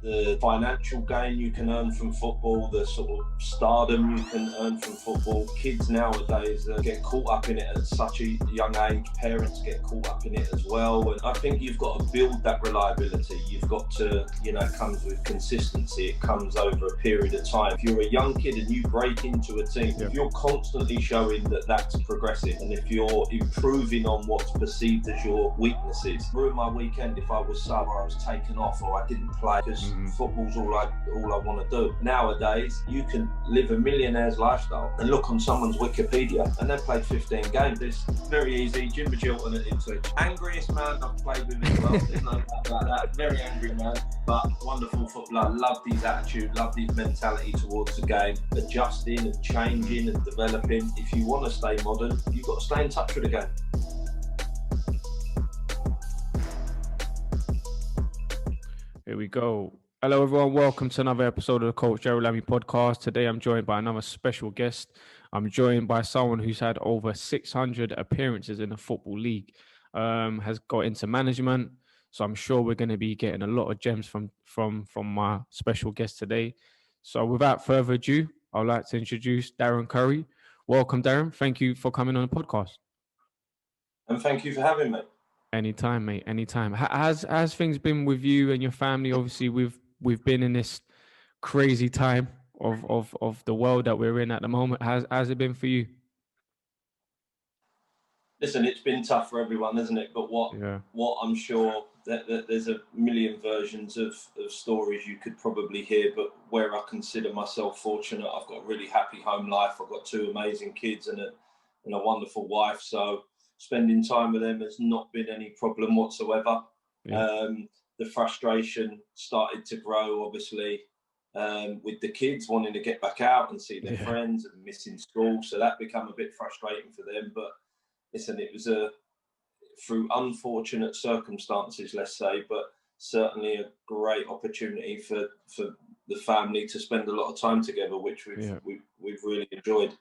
the financial gain you can earn from football, the sort of stardom you can earn from football. Kids nowadays get caught up in it at such a young age. Parents get caught up in it as well. And I think you've got to build that reliability. You've got to, it comes with consistency. It comes over a period of time. If you're a young kid and you break into a team, if you're constantly showing that that's progressive, and if you're improving on what's perceived as your weaknesses. Ruin my weekend if I was sub or I was taken off or I didn't play because football's all I want to do. Nowadays, you can live a millionaire's lifestyle and look on someone's Wikipedia and they've played 15 games. It's very easy. Jim Bajilton at Ipswich. Angriest man I've played with as well. There's no doubt about that. Very angry man, but wonderful footballer. Loved his attitude, loved his mentality towards the game, adjusting and changing and developing. If you want to stay modern, you've got to stay in touch with the game. Here we go. Hello, everyone. Welcome to another episode of the Coach Gerald Lami podcast. Today, I'm joined by another special guest. I'm joined by someone who's had over 600 appearances in the Football League, has got into management. So I'm sure we're going to be getting a lot of gems from my special guest today. So without further ado, I'd like to introduce Darren Currie. Welcome, Darren. Thank you for coming on the podcast. And thank you for having me. Anytime, mate. Anytime. Has things been with you and your family? Obviously, we've been in this crazy time of the world that we're in at the moment. Has it been for you? Listen, it's been tough for everyone, isn't it? But what I'm sure that there's a million versions of stories you could probably hear. But where I consider myself fortunate, I've got a really happy home life. I've got two amazing kids and a wonderful wife. So spending time with them has not been any problem whatsoever. Yeah. The frustration started to grow, obviously, with the kids wanting to get back out and see their friends and missing school. So that became a bit frustrating for them. But listen, it was through unfortunate circumstances, let's say, but certainly a great opportunity for the family to spend a lot of time together, which we've really enjoyed.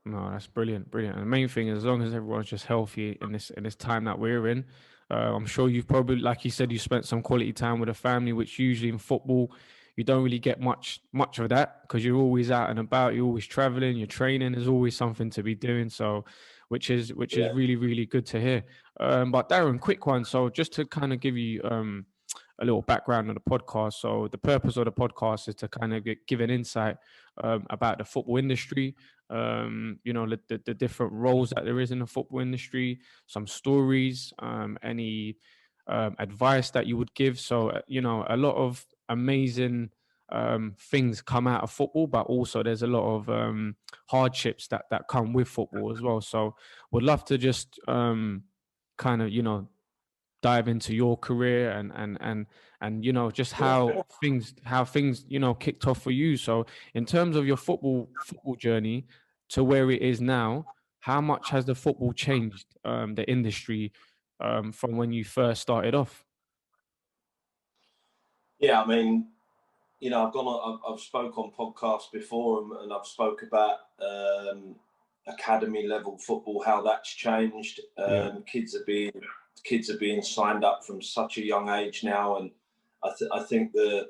No, that's brilliant. And the main thing is, as long as everyone's just healthy in this time that we're in, I'm sure you've probably, like you said, you spent some quality time with a family, which usually in football, you don't really get much of that because you're always out and about, you're always traveling, you're training, there's always something to be doing. So, which is really, really good to hear. But Darren, quick one. So just to kind of give you a little background on the podcast. So the purpose of the podcast is to kind of give an insight about the football industry, the different roles that there is in the football industry, some stories, any advice that you would give. So, a lot of amazing things come out of football, but also there's a lot of hardships that come with football as well. So would love to just kind of, dive into your career and just how things kicked off for you. So in terms of your football journey to where it is now, how much has the football changed the industry from when you first started off? Yeah, I mean, I've spoke on podcasts before and I've spoke about academy level football, how that's changed. Kids are being signed up from such a young age now, and I think the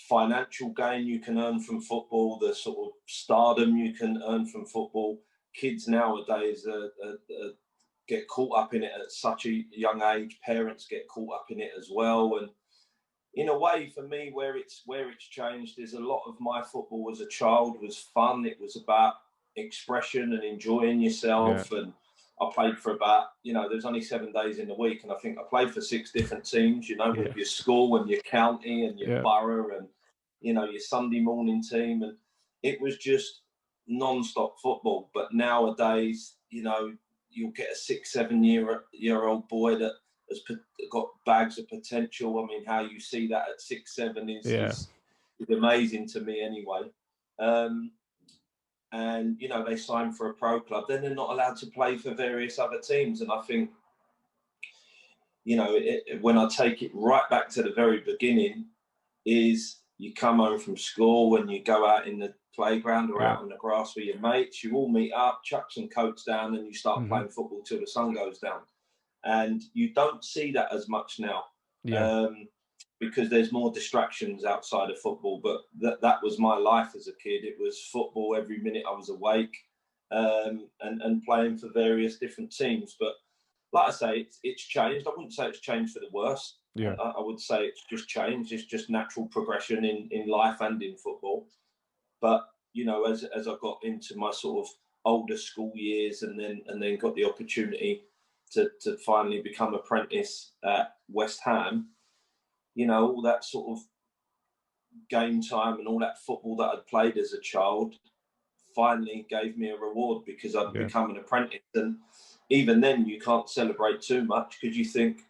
financial gain you can earn from football, the sort of stardom you can earn from football, kids nowadays get caught up in it at such a young age. Parents get caught up in it as well, and in a way, for me, where it's changed is a lot of my football as a child was fun. It was about expression and enjoying yourself. And I played for about, there's only 7 days in the week. And I think I played for 6 different teams, with your school and your county and your borough and, your Sunday morning team. And it was just non-stop football. But nowadays, you'll get a 6-7-year-old boy that has got bags of potential. I mean, how you see that at 6-7 is amazing to me anyway. And, they sign for a pro club, then they're not allowed to play for various other teams. And I think, when I take it right back to the very beginning, is you come home from school and you go out in the playground or out on the grass with your mates, you all meet up, chuck some coats down and you start playing football till the sun goes down. And you don't see that as much now. because there's more distractions outside of football. But that was my life as a kid. It was football every minute I was awake, and playing for various different teams. But like I say, it's changed. I wouldn't say it's changed for the worse. Yeah. I would say it's just changed. It's just natural progression in life and in football. But, you know, as I got into my sort of older school years and then got the opportunity to finally become apprentice at West Ham, you know, all that sort of game time and all that football that I'd played as a child finally gave me a reward because I'd become an apprentice. And even then, you can't celebrate too much because you think,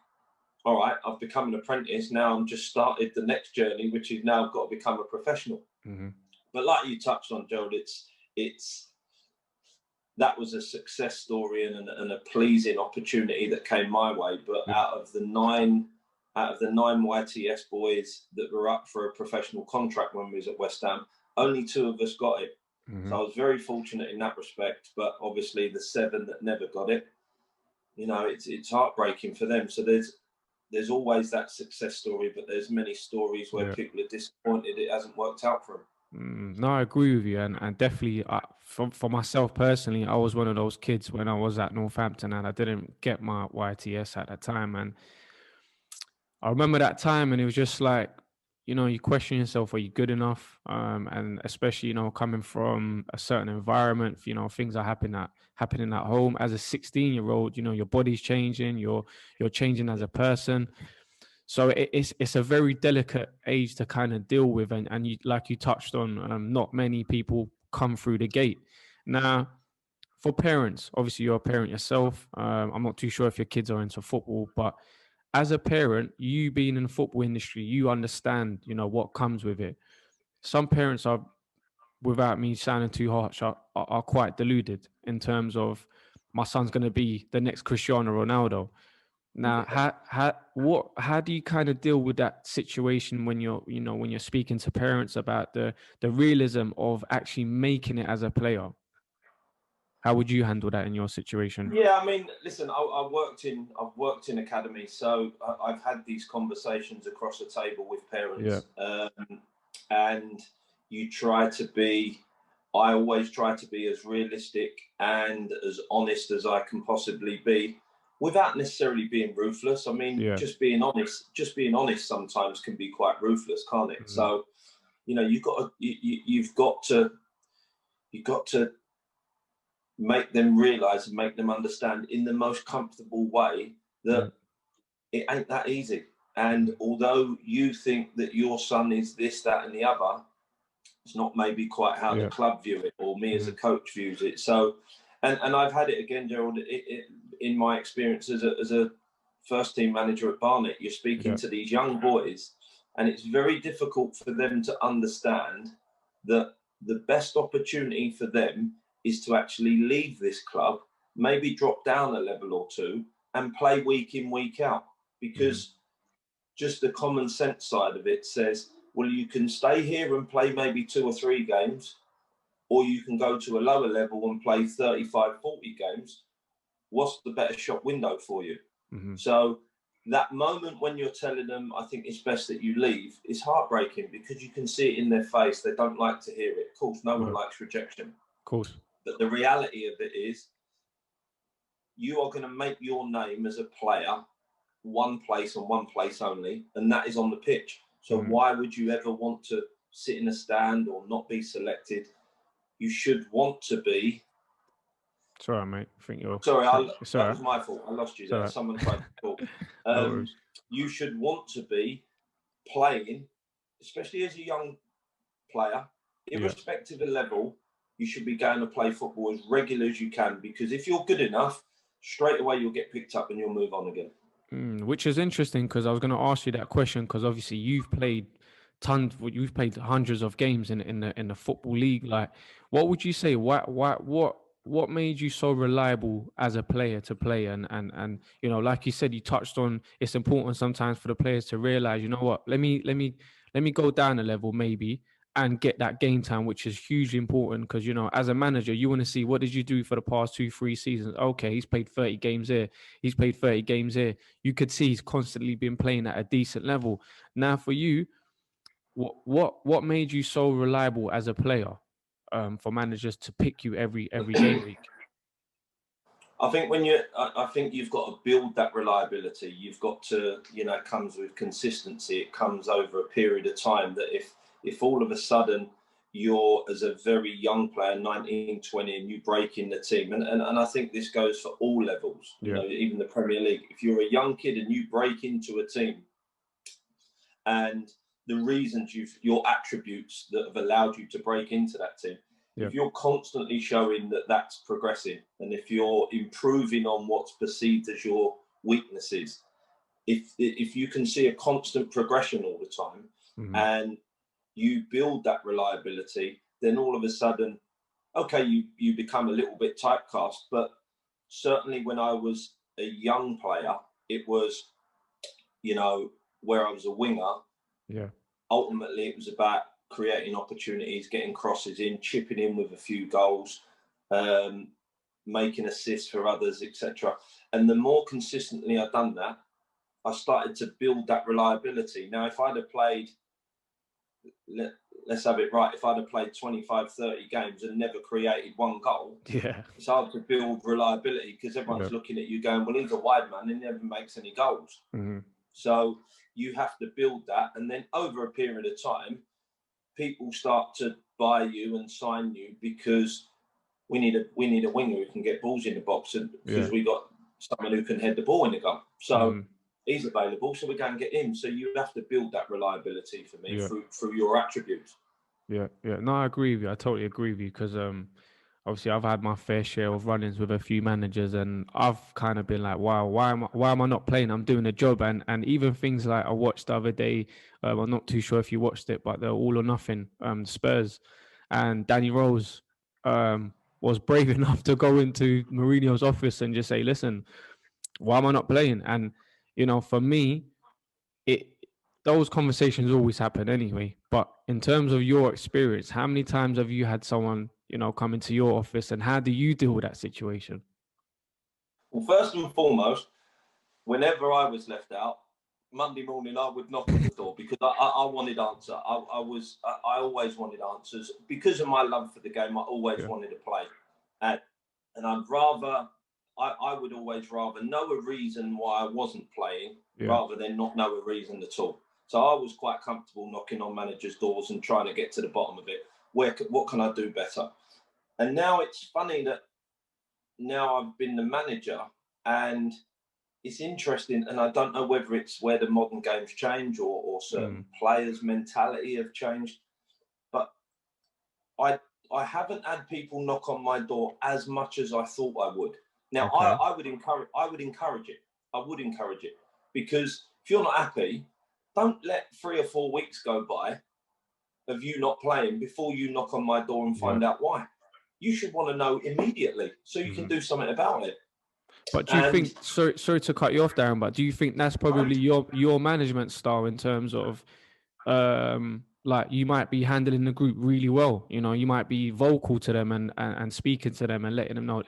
all right, I've become an apprentice. Now I'm just started the next journey, which is now I've got to become a professional. Mm-hmm. But like you touched on, Gerald, it's that was a success story and a pleasing opportunity that came my way. But out of the nine YTS boys that were up for a professional contract when we was at West Ham, only 2 of us got it. Mm-hmm. So I was very fortunate in that respect. But obviously the 7 that never got it, you know, it's heartbreaking for them. So there's always that success story, but there's many stories where people are disappointed it hasn't worked out for them. No, I agree with you, and definitely for myself personally, I was one of those kids when I was at Northampton and I didn't get my YTS at that time, and I remember that time, and it was just like, you know, you question yourself, are you good enough? And especially, you know, coming from a certain environment, you know, things are happening at home. As a 16-year-old, you know, your body's changing, you're changing as a person. So it's a very delicate age to kind of deal with, and you, like you touched on, not many people come through the gate. Now, for parents, obviously you're a parent yourself. I'm not too sure if your kids are into football, but as a parent, you being in the football industry, you understand, you know, what comes with it. Some parents are, without me sounding too harsh, are quite deluded in terms of my son's going to be the next Cristiano Ronaldo. Now, how do you kind of deal with that situation when you're speaking to parents about the realism of actually making it as a player? How would you handle that in your situation? Yeah, I mean, listen, I've worked in academy, so I've had these conversations across the table with parents, and I always try to be as realistic and as honest as I can possibly be, without necessarily being ruthless. I mean, just being honest sometimes can be quite ruthless, can't it? Mm-hmm. So, you know, you've got to make them realize and make them understand in the most comfortable way that it ain't that easy. And although you think that your son is this, that, and the other, it's not maybe quite how the club view it or me as a coach views it. So, and I've had it again, Gerald, in my experience as a first team manager at Barnet. You're speaking to these young boys, and it's very difficult for them to understand that the best opportunity for them is to actually leave this club, maybe drop down a level or 2 and play week in, week out. Because just the common sense side of it says, well, you can stay here and play maybe 2 or 3 games, or you can go to a lower level and play 35, 40 games. What's the better shop window for you? Mm-hmm. So that moment when you're telling them, I think it's best that you leave, is heartbreaking because you can see it in their face. They don't like to hear it. Of course, no one likes rejection. Of course. But the reality of it is you are going to make your name as a player one place and one place only, and that is on the pitch. So why would you ever want to sit in a stand or not be selected? You should want to be. Sorry, mate. I think you're... Sorry, that was my fault. I lost you there. Sorry. Someone tried to talk. You should want to be playing, especially as a young player, irrespective of level. You should be going to play football as regular as you can, because if you're good enough, straight away you'll get picked up and you'll move on again. Which is interesting, because I was going to ask you that question, because obviously you've played hundreds of games in the football league. Like, what would you say? What made you so reliable as a player to play? And you know, like you said, you touched on, it's important sometimes for the players to realize, you know what, let me go down a level maybe, and get that game time, which is hugely important because, as a manager, you want to see what did you do for the past 2-3 seasons. Okay, he's played 30 games here. He's played 30 games here. You could see he's constantly been playing at a decent level. Now, for you, what made you so reliable as a player for managers to pick you every game week? I think I think you've got to build that reliability. You've got to, it comes with consistency. It comes over a period of time. That if all of a sudden you're, as a very young player, 19, 20, and you break in the team, and I think this goes for all levels, even the Premier League. If you're a young kid and you break into a team, and the reasons your attributes that have allowed you to break into that team, if you're constantly showing that that's progressing, and if you're improving on what's perceived as your weaknesses, if you can see a constant progression all the time, and you build that reliability, then all of a sudden, okay, you become a little bit typecast. But certainly when I was a young player, it was, where I was a winger. Yeah. Ultimately, it was about creating opportunities, getting crosses in, chipping in with a few goals, making assists for others, etc. And the more consistently I've done that, I started to build that reliability. Now, if I'd have played, let's have it right, if I'd have played 25, 30 games and never created one goal, it's hard to build reliability because everyone's looking at you going, well, he's a wide man, he never makes any goals. So you have to build that. And then over a period of time, people start to buy you and sign you because we need a winger who can get balls in the box, and because we got someone who can head the ball in the goal. So he's available, so we go and get him. So you have to build that reliability for me through your attributes. Yeah. No, I agree with you. I totally agree with you because obviously I've had my fair share of run-ins with a few managers, and I've kind of been like, wow, why am I not playing? I'm doing a job. And even things like I watched the other day, I'm not too sure if you watched it, but the All or Nothing Spurs, and Danny Rose was brave enough to go into Mourinho's office and just say, listen, why am I not playing? And, for me, those conversations always happen anyway. But in terms of your experience, how many times have you had someone, come into your office, and how do you deal with that situation? Well, first and foremost, whenever I was left out, Monday morning I would knock on the door because I wanted answer. I always wanted answers because of my love for the game. I always wanted to play, and I would always rather know a reason why I wasn't playing rather than not know a reason at all. So I was quite comfortable knocking on managers' doors and trying to get to the bottom of it. What can I do better? And now it's funny that now I've been the manager, and it's interesting, and I don't know whether it's where the modern game's changed or certain players' mentality have changed, but I haven't had people knock on my door as much as I thought I would. Now, I would encourage it. I would encourage it because if you're not happy, don't let 3 or 4 weeks go by of you not playing before you knock on my door and find out why. You should want to know immediately so you can do something about it. But do you think, sorry to cut you off, Darren, but do you think that's probably your management style in terms of, like you might be handling the group really well, you might be vocal to them and speaking to them and letting them know,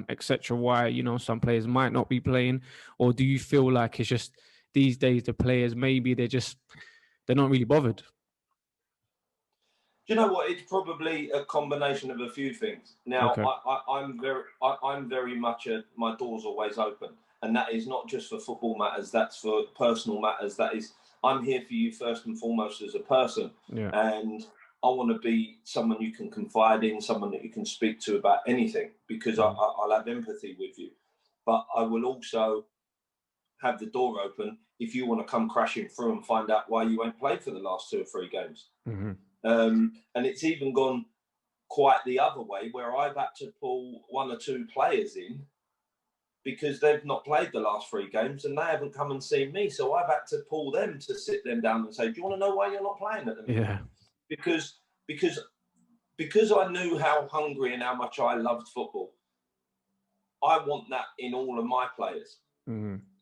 etc. why, some players might not be playing? Or do you feel like it's just these days the players, maybe they're not really bothered? Do you know what? It's probably a combination of a few things. Now, I'm very much my door's always open, and that is not just for football matters. That's for personal matters. That is, I'm here for you first and foremost as a person, and I want to be someone you can confide in, someone that you can speak to about anything, because I'll have empathy with you. But I will also have the door open if you want to come crashing through and find out why you ain't played for the last 2 or 3 games. And it's even gone quite the other way, where I've had to pull 1 or 2 players in because they've not played the last 3 games and they haven't come and seen me. So I've had to pull them to sit them down and say, do you want to know why you're not playing at the moment? Yeah. Because I knew how hungry and how much I loved football. I want that in all of my players.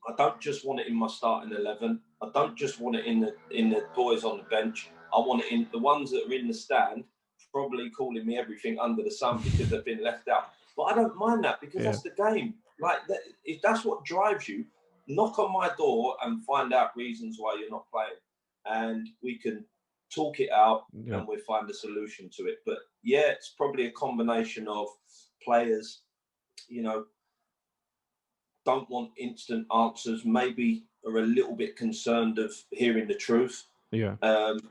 I don't just want it in my starting 11. I don't just want it in the boys on the bench. I want it in the ones that are in the stand, probably calling me everything under the sun because they've been left out. But I don't mind that because that's the game. Like, if that's what drives you, knock on my door and find out reasons why you're not playing. And we can talk it out and we'll find a solution to it. But yeah, it's probably a combination of players, you know, don't want instant answers, maybe are a little bit concerned of hearing the truth. Yeah.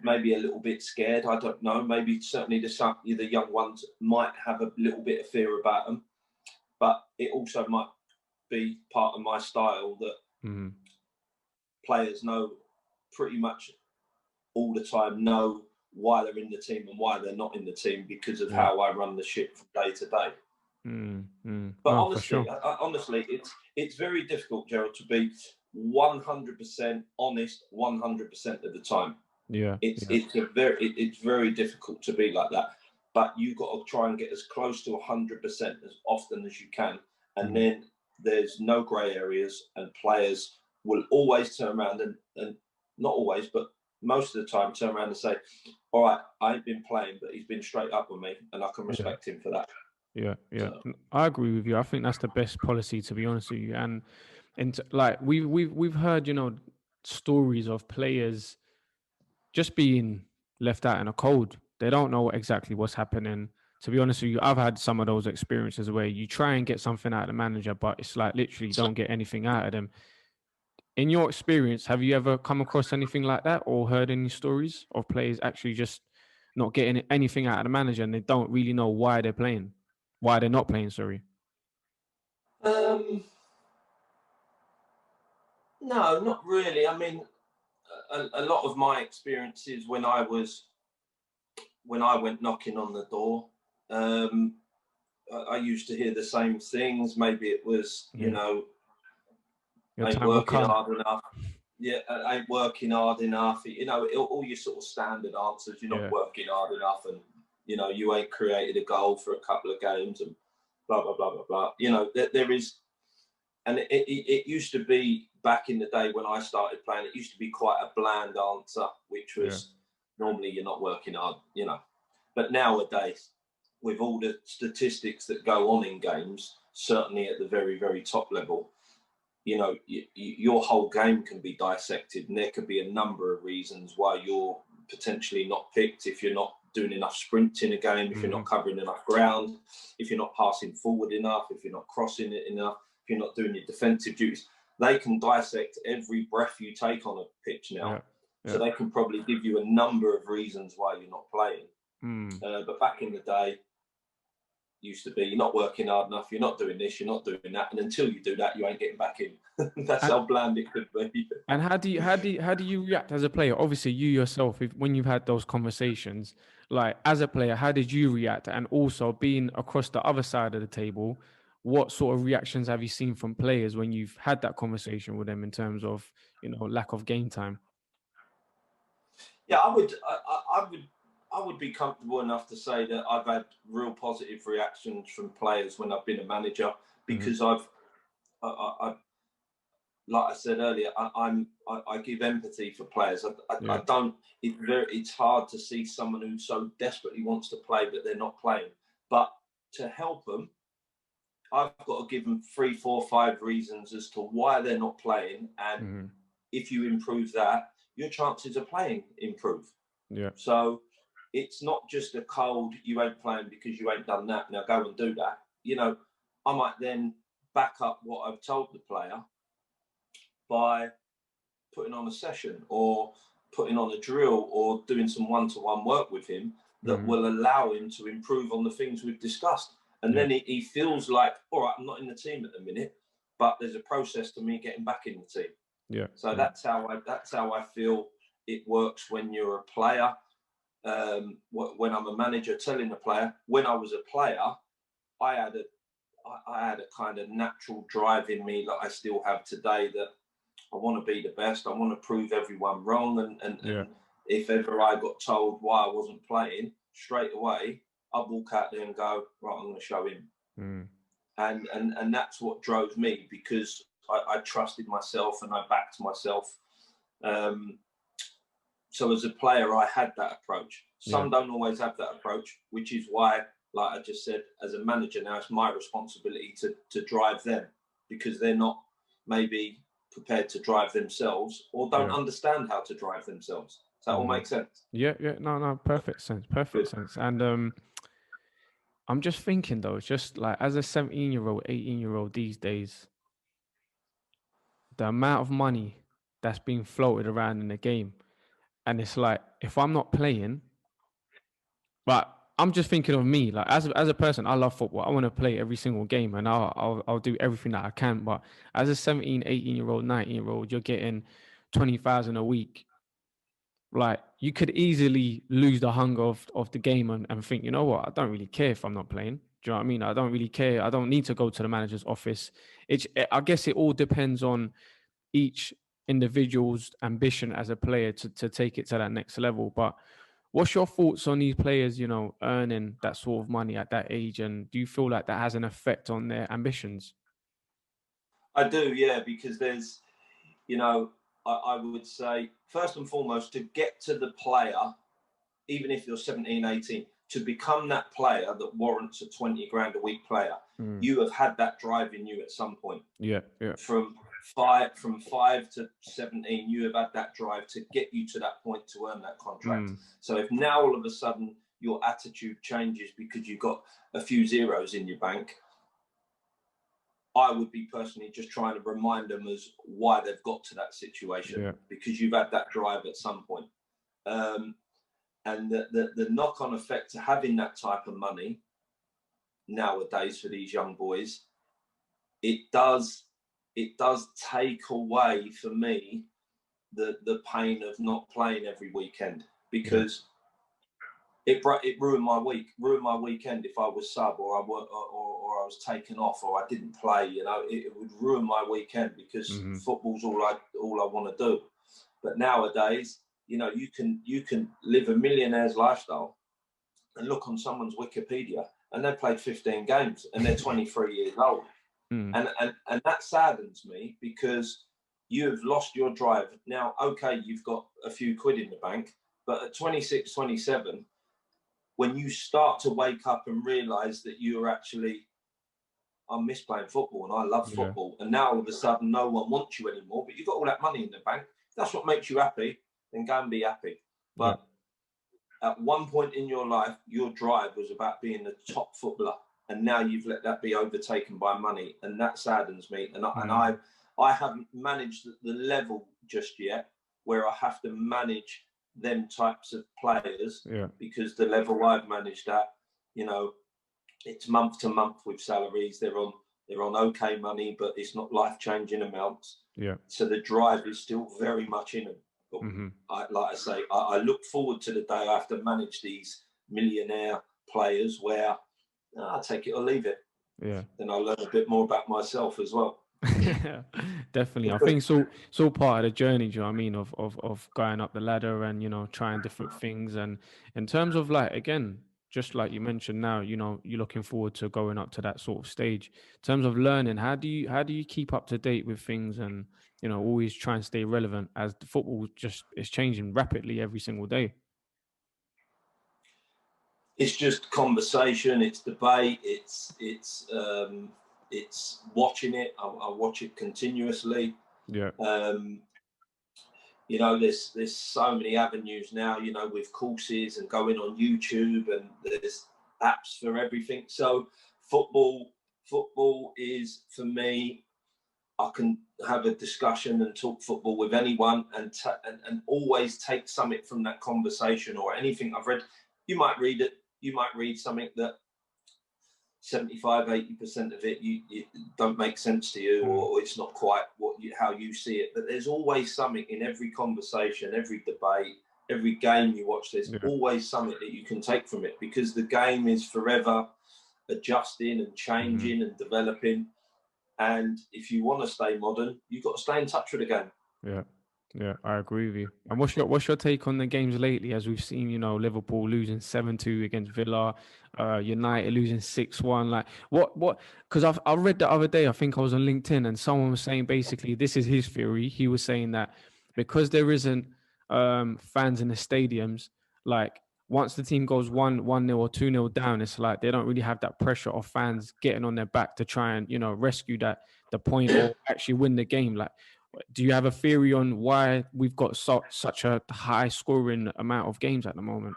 Maybe a little bit scared. I don't know. Maybe certainly the young ones might have a little bit of fear about them. But it also might be part of my style that players know pretty much all the time, know why they're in the team and why they're not in the team because of how I run the ship from day to day. But honestly, it's very difficult, Gerald, to be 100% honest 100% of the time. It's very difficult to be like that. But you've got to try and get as close to 100% as often as you can, and then there's no grey areas, and players will always turn around and not always, but most of the time turn around and say, "All right, I ain't been playing, but he's been straight up with me, and I can respect him for that." Yeah. So. I agree with you. I think that's the best policy, to be honest with you. And like we've heard, you know, stories of players just being left out in a cold. They don't know exactly what's happening. To be honest with you, I've had some of those experiences where you try and get something out of the manager, but it's like literally you don't get anything out of them. In your experience, have you ever come across anything like that or heard any stories of players actually just not getting anything out of the manager and they don't really know why they're not playing, sorry? No, not really. I mean, a lot of my experiences when I went knocking on the door, I used to hear the same things. Maybe it was, you know, ain't working hard enough. Yeah, ain't working hard enough. You know, all your sort of standard answers. You're not working hard enough, and you know, you ain't created a goal for a couple of games, and blah blah blah blah blah. You know, there is, and it used to be back in the day when I started playing. It used to be quite a bland answer, which was normally you're not working hard. You know, but nowadays, with all the statistics that go on in games, certainly at the very very top level, you know, your whole game can be dissected, and there could be a number of reasons why you're potentially not picked. If you're not doing enough sprints in a game, if you're not covering enough ground, if you're not passing forward enough, if you're not crossing it enough, if you're not doing your defensive duties, they can dissect every breath you take on a pitch now. So they can probably give you a number of reasons why you're not playing. But back in the day, used to be you're not working hard enough, you're not doing this, you're not doing that, and until you do that, you ain't getting back in. That's how bland it could be. And how do you react as a player? Obviously, you yourself, when you've had those conversations, like as a player, how did you react? And also being across the other side of the table, what sort of reactions have you seen from players when you've had that conversation with them in terms of, you know, lack of game time? Yeah, I would be comfortable enough to say that I've had real positive reactions from players when I've been a manager, because I like I said earlier, I give empathy for players. I don't. It's hard to see someone who so desperately wants to play but they're not playing. But to help them, I've got to give them 3, 4, 5 reasons as to why they're not playing, and if you improve that, your chances of playing improve. So it's not just a cold, you ain't playing because you ain't done that, now go and do that. You know, I might then back up what I've told the player by putting on a session or putting on a drill or doing some one-to-one work with him that will allow him to improve on the things we've discussed. And then he feels like, all right, I'm not in the team at the minute, but there's a process to me getting back in the team. So that's how I feel it works when you're a player. When I'm a manager, telling a player, when I was a player, I had a kind of natural drive in me that I still have today, that I want to be the best. I want to prove everyone wrong. And if ever I got told why I wasn't playing, straight away, I'd walk out there and go, right, I'm going to show him. And that's what drove me, because I trusted myself and I backed myself. So as a player, I had that approach. Some don't always have that approach, which is why, like I just said, as a manager now, it's my responsibility to drive them, because they're not maybe prepared to drive themselves or don't understand how to drive themselves. Does that all make sense? Yeah, no, perfect sense, sense. And I'm just thinking though, it's just like as a 17-year-old, 18-year-old these days, the amount of money that's being floated around in the game, and it's like if I'm not playing, but I'm just thinking of me, like as a person, I love football. I want to play every single game, and I'll do everything that I can. But as a 17, 18-year-old, 19-year-old, you're getting 20,000 a week. Like you could easily lose the hunger of the game and think, you know what, I don't really care if I'm not playing. Do you know what I mean? I don't really care. I don't need to go to the manager's office. I guess it all depends on each individual's ambition as a player to take it to that next level. But what's your thoughts on these players, you know, earning that sort of money at that age? And do you feel like that has an effect on their ambitions? I do, yeah, because there's, you know, I would say, first and foremost, to get to the player, even if you're 17, 18, to become that player that warrants a 20 grand a week player, you have had that drive in you at some point. Yeah. From five to 17, you have had that drive to get you to that point to earn that contract. So if now all of a sudden your attitude changes because you've got a few zeros in your bank, I would be personally just trying to remind them as why they've got to that situation, because you've had that drive at some point. And the knock-on effect to having that type of money nowadays for these young boys, it does take away for me the pain of not playing every weekend, because it ruined my weekend if I was sub or I was taken off or I didn't play. You know, it would ruin my weekend because football's all I want to do. But nowadays, you know, you can live a millionaire's lifestyle and look on someone's Wikipedia and they played 15 games and they're 23 years old. And that saddens me, because you've lost your drive. Now, okay, you've got a few quid in the bank, but at 26, 27, when you start to wake up and realise that you're actually, I miss playing football and I love football, and now all of a sudden no one wants you anymore, but you've got all that money in the bank, if that's what makes you happy, then go and be happy. But at one point in your life, your drive was about being the top footballer, and now you've let that be overtaken by money, and that saddens me. And I haven't managed the level just yet where I have to manage them types of players, because the level I've managed at, you know, it's month to month with salaries. They're on okay money, but it's not life-changing amounts. So the drive is still very much in them. But like I say, I look forward to the day I have to manage these millionaire players where I'll take it or leave it. Then I'll learn a bit more about myself as well. Definitely. I think it's all part of the journey, do you know what I mean, of going up the ladder and, you know, trying different things. And in terms of, like, again, just like you mentioned now, you know, you're looking forward to going up to that sort of stage. In terms of learning, how do you keep up to date with things and, you know, always try and stay relevant, as the football just is changing rapidly every single day? It's just conversation, it's debate, it's watching it. I watch it continuously. You know, there's so many avenues now, you know, with courses and going on YouTube, and there's apps for everything. So football is, for me, I can have a discussion and talk football with anyone and always take something from that conversation or anything I've read. You might read something that 75, 80% of it you don't make sense to you, or it's not quite how you see it. But there's always something in every conversation, every debate, every game you watch. There's always something that you can take from it, because the game is forever adjusting and changing and developing. And if you want to stay modern, you've got to stay in touch with the game. Yeah, I agree with you. And what's your take on the games lately, as we've seen, Liverpool losing 7-2 against Villa, United losing 6-1. Like because I read the other day, I think I was on LinkedIn, and someone was saying basically this is his theory. He was saying that because there isn't fans in the stadiums, like once the team goes 1-0 or 2-0 down, it's like they don't really have that pressure of fans getting on their back to try and, rescue the point or actually win the game. Like, do you have a theory on why we've got such a high scoring amount of games at the moment?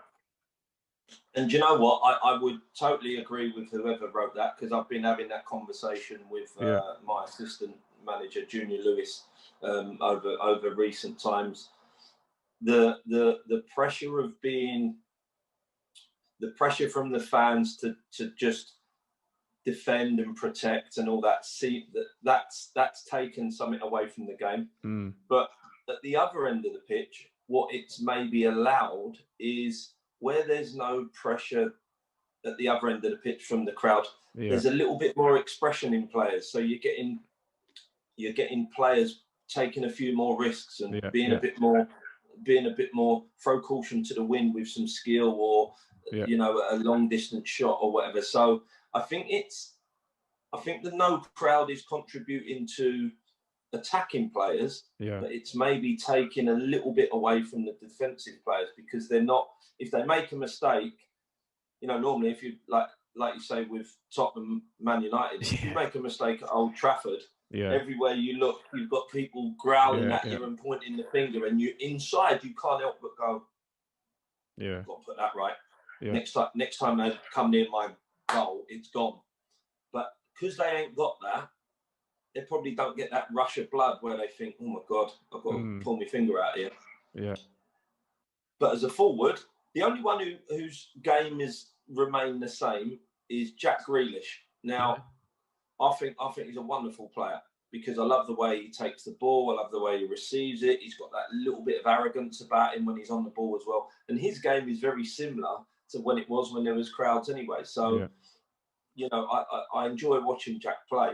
And do you know what? I would totally agree with whoever wrote that, because I've been having that conversation with Yeah, my assistant manager, Junior Lewis, over recent times. The pressure of being the pressure from the fans to just defend and protect and all that. See that's taken something away from the game. But at the other end of the pitch, what it's maybe allowed is where there's no pressure at the other end of the pitch from the crowd, yeah, there's a little bit more expression in players. So you're getting players taking a few more risks and yeah, being yeah, a bit more throw caution to the wind with some skill, or yeah, a long distance shot or whatever. So I think the no crowd is contributing to attacking players, yeah, but it's maybe taking a little bit away from the defensive players, because they're not. If they make a mistake, normally if you like you say with Tottenham, Man United, if you yeah, make a mistake at Old Trafford, yeah, everywhere you look, you've got people growling yeah, at yeah, you and pointing the finger, and you inside you can't help but go, yeah, I've got to put that right. yeah, Next time they come near my goal, it's gone. But because they ain't got that, they probably don't get that rush of blood where they think, oh my God, I've got to pull my finger out here. yeah, But as a forward, the only one whose game has remained the same is Jack Grealish. yeah, Now, I think he's a wonderful player, because I love the way he takes the ball. I love the way he receives it. He's got that little bit of arrogance about him when he's on the ball as well. And his game is very similar to when it was when there was crowds anyway. So, yeah, I enjoy watching Jack play.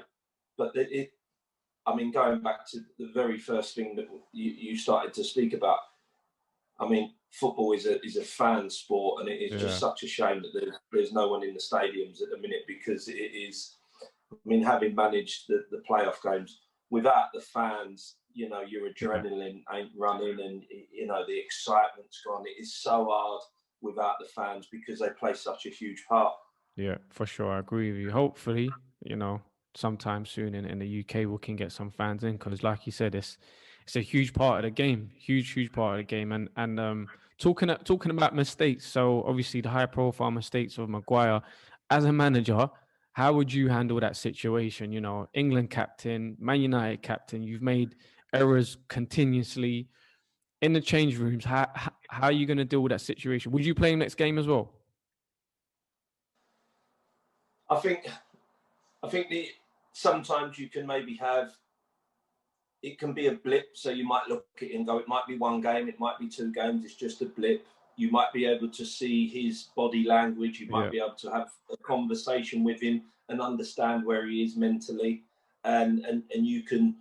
But going back to the very first thing that you started to speak about, football is a fan sport, and it is just yeah, such a shame that there's no one in the stadiums at the minute, because it is. Having managed the playoff games without the fans, your adrenaline ain't running, and the excitement's gone. It is so hard without the fans, because they play such a huge part. yeah, for sure. I agree with you. Hopefully, sometime soon in the UK we can get some fans in, because like you said, it's a huge part of the game, huge part of the game. And talking about mistakes, so obviously the high profile mistakes of Maguire, as a manager, how would you handle that situation? England captain, Man United captain, you've made errors continuously in the change rooms. How are you going to deal with that situation? Would you play him next game as well? I think sometimes you can maybe have, it can be a blip. So you might look at it and go, it might be one game, it might be two games, it's just a blip. You might be able to see his body language. You might Yeah, be able to have a conversation with him and understand where he is mentally, and you can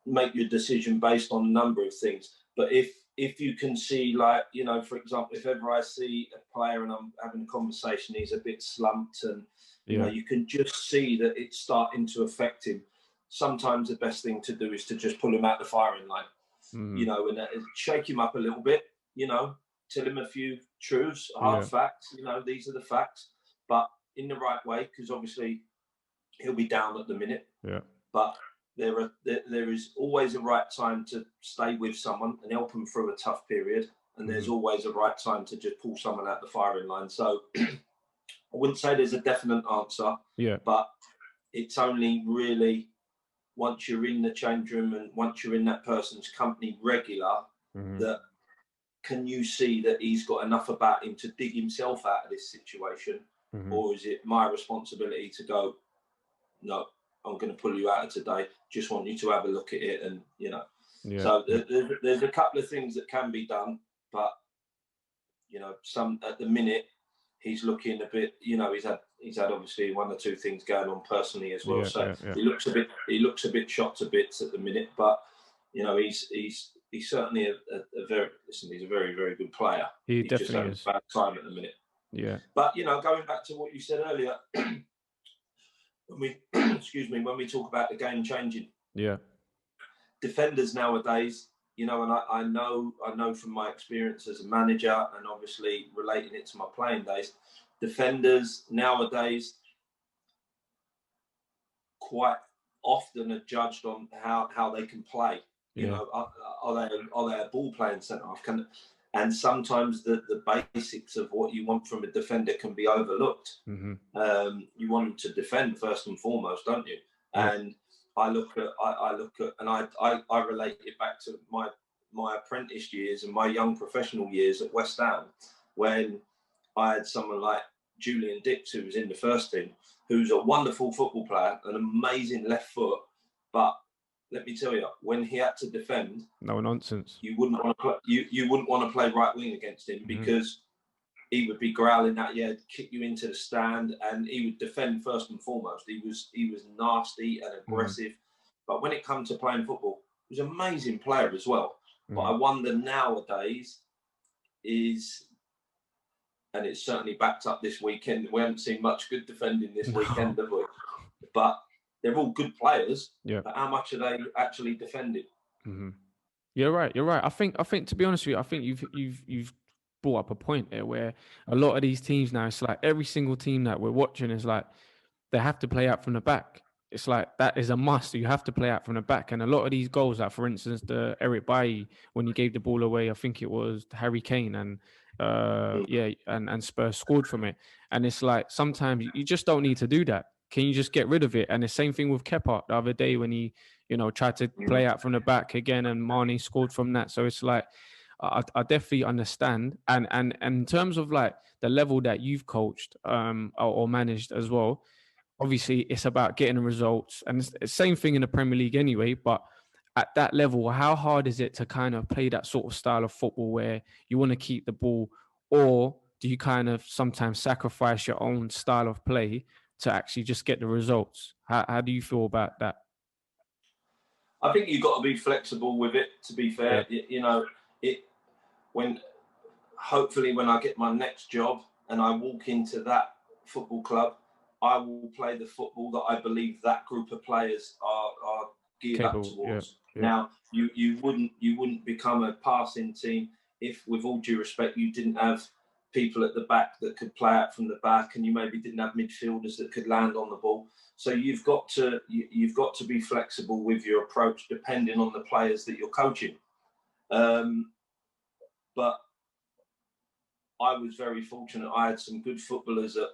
make your decision based on a number of things. But if you can see, like, for example, if ever I see a player and I'm having a conversation, he's a bit slumped, and yeah, you can just see that it's starting to affect him. Sometimes the best thing to do is to just pull him out the firing line, mm, and shake him up a little bit, tell him a few truths, hard yeah, facts, these are the facts, but in the right way, because obviously he'll be down at the minute. yeah, But there is always a right time to stay with someone and help them through a tough period. And there's always a right time to just pull someone out the firing line. So I wouldn't say there's a definite answer, yeah, but it's only really once you're in the change room and once you're in that person's company regular, that can you see that he's got enough about him to dig himself out of this situation? Or is it my responsibility to go, no, I'm going to pull you out of today. Just want you to have a look at it, and yeah, So yeah, there's a couple of things that can be done, but some at the minute he's looking a bit. He's had obviously one or two things going on personally as well. yeah, So yeah, yeah, he looks a bit shot to bits at the minute, but he's he's certainly a very he's a very, very good player. He He's just definitely having is. a bad time at the minute. Yeah. But going back to what you said earlier, when we when we talk about the game changing, defenders nowadays, and I know from my experience as a manager and obviously relating it to my playing days, defenders nowadays quite often are judged on how they can play. Are they a ball playing centre half? And sometimes the basics of what you want from a defender can be overlooked. Mm-hmm. You want them to defend first and foremost, don't you? Yeah. And I look at, and I relate it back to my apprentice years and my young professional years at West Ham, when I had someone like Julian Dix, who was in the first team, who's a wonderful football player, an amazing left foot, but let me tell you, when he had to defend, no nonsense. You wouldn't want to play. You wouldn't want to play right wing against him, because he would be growling at you, kick you into the stand, and he would defend first and foremost. He was nasty and aggressive, but when it comes to playing football, he was an amazing player as well. But I wonder nowadays and it's certainly backed up this weekend. We haven't seen much good defending this weekend, have we? But they're all good players. Yeah. But how much are they actually defending? Mm-hmm. You're right. I think to be honest with you, I think you've brought up a point there where a lot of these teams now, it's like every single team that we're watching is like they have to play out from the back. It's like that is a must. You have to play out from the back. And a lot of these goals, like for instance, the Eric Bailly, when he gave the ball away, I think it was Harry Kane, and and Spurs scored from it. And it's like sometimes you just don't need to do that. Can you just get rid of it? And the same thing with Kepa the other day when he, tried to play out from the back again, and Mane scored from that. So it's like I definitely understand. And in terms of like the level that you've coached or managed as well, obviously it's about getting the results, and it's the same thing in the Premier League anyway. But at that level, how hard is it to kind of play that sort of style of football where you want to keep the ball, or do you kind of sometimes sacrifice your own style of play to actually just get the results? How do you feel about that? I think you've got to be flexible with it, to be fair. Hopefully when I get my next job and I walk into that football club, I will play the football that I believe that group of players are geared up towards. Yeah. Now, you wouldn't become a passing team if, with all due respect, you didn't have people at the back that could play out from the back, and you maybe didn't have midfielders that could land on the ball. So you've got to be flexible with your approach depending on the players that you're coaching. But I was very fortunate. I had some good footballers at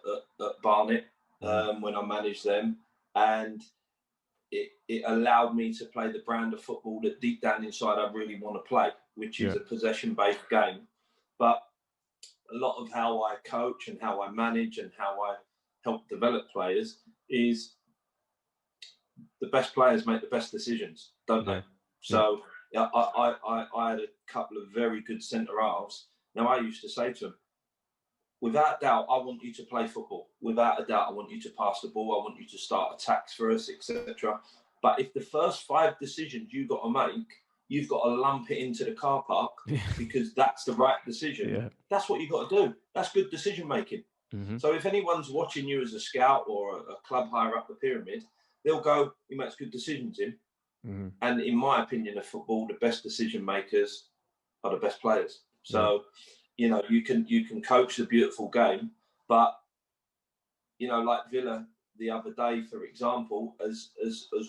Barnet when I managed them, and it allowed me to play the brand of football that deep down inside I really want to play, which is a possession-based game. But a lot of how I coach and how I manage and how I help develop players is the best players make the best decisions, don't they? So I had a couple of very good centre halves. Now, I used to say to them, without doubt, I want you to play football. Without a doubt, I want you to pass the ball. I want you to start attacks for us, etc. But if the first 5 decisions you've got to make, you've got to lump it into the car park because that's the right decision. That's what you've got to do. That's good decision making. So if anyone's watching you as a scout or a club higher up the pyramid, they'll go, he makes good decisions in. And in my opinion of football, the best decision makers are the best players. So, you can coach the beautiful game, but, like Villa the other day, for example, as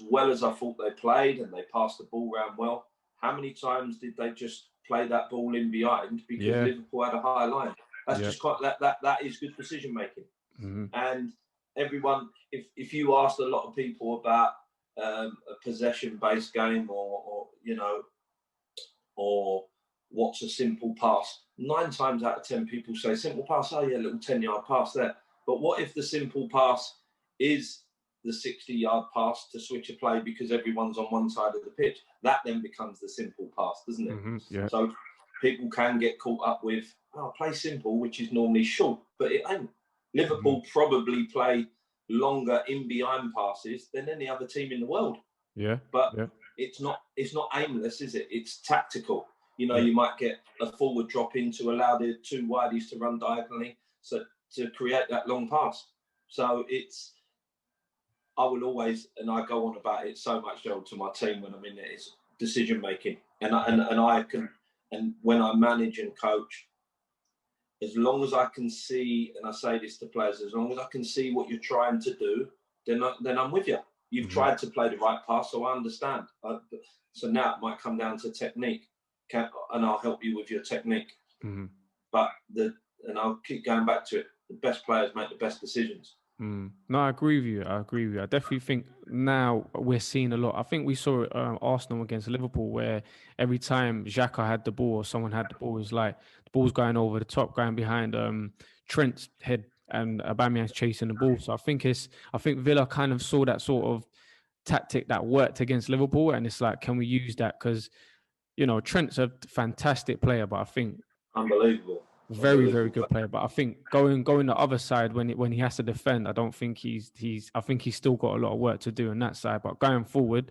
well as I thought they played and they passed the ball around well, how many times did they just play that ball in behind because Liverpool had a high line? That's just quite that is good decision making. And everyone, if you asked a lot of people about a possession-based game or what's a simple pass, 9 times out of 10 people say simple pass. Oh yeah, little 10-yard pass there. But what if the simple pass is the 60-yard pass to switch a play because everyone's on one side of the pitch? That then becomes the simple pass, doesn't it? So people can get caught up with, play simple, which is normally short, but it ain't. Liverpool probably play longer in behind passes than any other team in the world. But it's not aimless, is it? It's tactical. You know, you might get a forward drop in to allow the two widies to run diagonally, so to create that long pass. So I will always, and I go on about it so much, Gerald, to my team when I'm in there, it's decision making, and when I manage and coach, as long as I can see, and I say this to players, as long as I can see what you're trying to do, then I'm with you. You've tried to play the right pass, so I understand. So now it might come down to technique, and I'll help you with your technique. But and I'll keep going back to it. The best players make the best decisions. No, I agree with you. I definitely think now we're seeing a lot. I think we saw Arsenal against Liverpool, where every time Xhaka had the ball or someone had the ball, it was like the ball's going over the top, going behind Trent's head, and Aubameyang's chasing the ball. So I think Villa kind of saw that sort of tactic that worked against Liverpool, and it's like, can we use that? Because, you know, Trent's a fantastic player, but I think unbelievable. Very, very good player, but I think going the other side when he has to defend, I don't think I think he's still got a lot of work to do on that side. But going forward,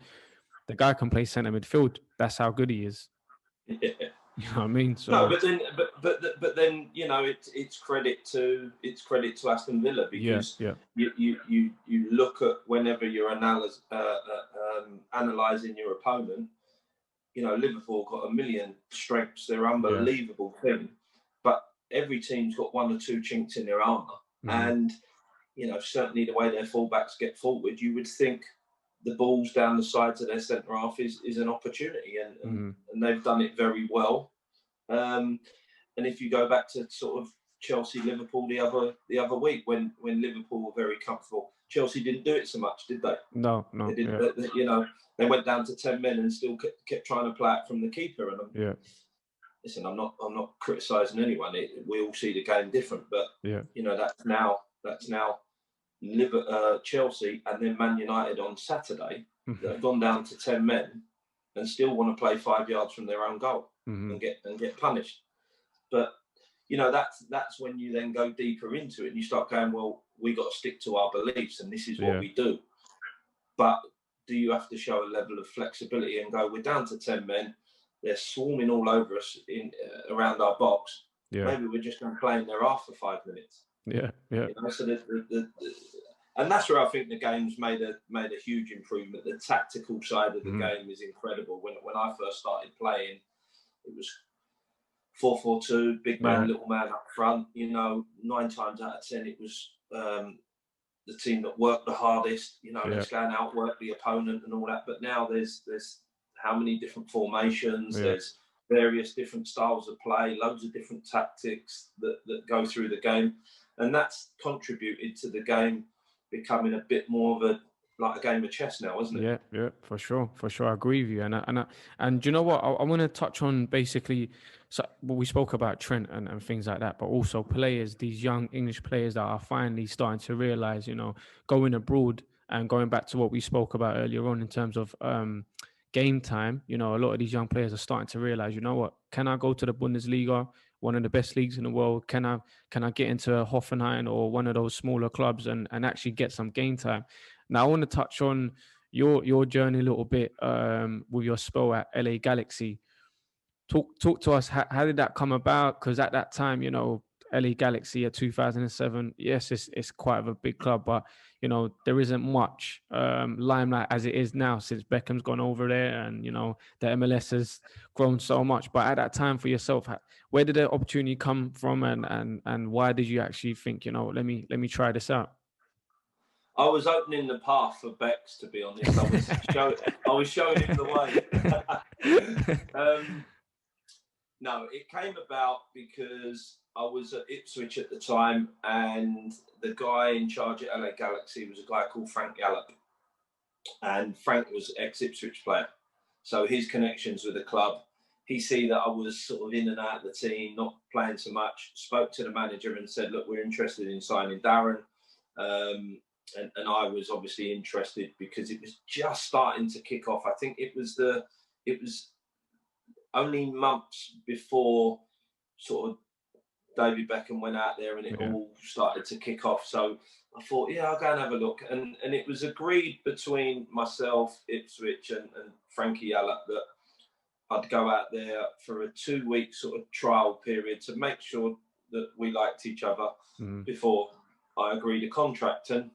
the guy can play centre midfield. That's how good he is. Yeah. You know what I mean? So no, but then you know it's credit to Aston Villa, because you look at whenever you're analysing your opponent. You know, Liverpool got a million strengths. They're unbelievable thing. But every team's got one or two chinks in their armour. And, you know, certainly the way their fullbacks get forward, you would think the balls down the sides of their centre half is an opportunity. And they've done it very well. And if you go back to sort of Chelsea-Liverpool the other week, when Liverpool were very comfortable, Chelsea didn't do it so much, did they? No. They didn't, you know, they went down to 10 men and still kept trying to play it from the keeper. And listen, I'm not criticising anyone. We all see the game different, but you know, that's now Chelsea and then Man United on Saturday that have gone down to 10 men and still want to play 5 yards from their own goal and get punished. But you know, that's when you then go deeper into it and you start going, well, we got to stick to our beliefs and this is what we do. But do you have to show a level of flexibility and go, we're down to 10 men, they're swarming all over us around our box. Maybe we're just going to play in their half for 5 minutes. You know, so and that's where I think the game's made a huge improvement. The tactical side of the game is incredible. When I first started playing, it was 4-4-2, big man, little man up front. You know, 9 times out of 10, it was the team that worked the hardest. You know, let's go and outwork the opponent and all that. But now there's how many different formations? There's various different styles of play, loads of different tactics that go through the game, and that's contributed to the game becoming a bit more of a game of chess now, isn't it? Yeah, for sure. I agree with you. And do you know what? I want to touch on basically, so we spoke about Trent and things like that, but also players, these young English players that are finally starting to realize, you know, going abroad and going back to what we spoke about earlier on in terms of game time. You know, a lot of these young players are starting to realize, you know what, can I go to the Bundesliga, one of the best leagues in the world? Can I get into Hoffenheim or one of those smaller clubs and actually get some game time? Now, I want to touch on your journey a little bit with your spell at LA Galaxy. Talk to us. How did that come about? Because at that time, you know, LA Galaxy at 2007, yes, it's quite of a big club, but you know, there isn't much limelight as it is now since Beckham's gone over there, and you know, the MLS has grown so much. But at that time, for yourself, where did the opportunity come from, and why did you actually think, you know, let me try this out? I was opening the path for Bex, to be honest. I was showing him the way. No, it came about because I was at Ipswich at the time, and the guy in charge at LA Galaxy was a guy called Frank Yallop. And Frank was ex-Ipswich player. So his connections with the club, he see that I was sort of in and out of the team, not playing so much, spoke to the manager and said, look, we're interested in signing Darren. And I was obviously interested because it was just starting to kick off. I think it was only months before sort of David Beckham went out there and it all started to kick off. So I thought, yeah, I'll go and have a look. And it was agreed between myself, Ipswich, and Frankie Yallop that I'd go out there for a 2-week sort of trial period to make sure that we liked each other before I agreed a contract. And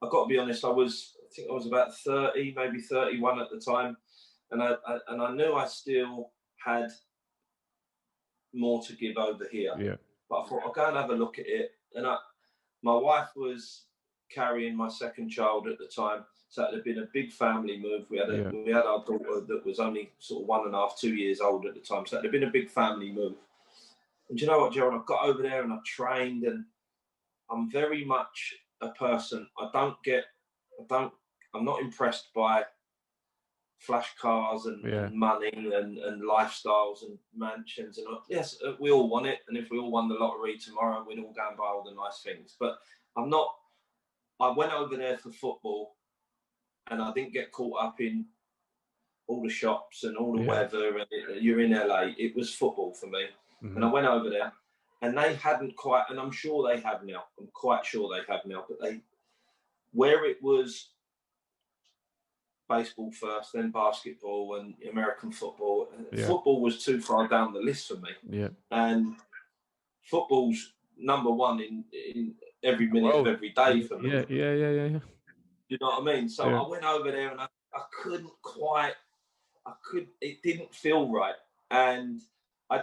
I've got to be honest, I think I was about 30, maybe 31 at the time. And I knew I still had more to give over here. Yeah. But I thought, I'll go and have a look at it. And my wife was carrying my second child at the time. So it had been a big family move. We had our daughter that was only sort of 1.5, 2 years old at the time. So it had been a big family move. And do you know what, Gerald? I got over there and I trained, and I'm very much a person. I'm not impressed by flash cars and money and lifestyles and mansions. And yes, we all want it. And if we all won the lottery tomorrow, we'd all go and buy all the nice things. But I went over there for football, and I didn't get caught up in all the shops and all the weather. And you're in LA. It was football for me. And I went over there, and they hadn't quite, and I'm sure they have now. I'm quite sure they have now. But where it was baseball first, then basketball and American football. Football was too far down the list for me. Yeah. And football's number one in every minute of every day for me. Yeah. You know what I mean? So I went over there and I it didn't feel right. And I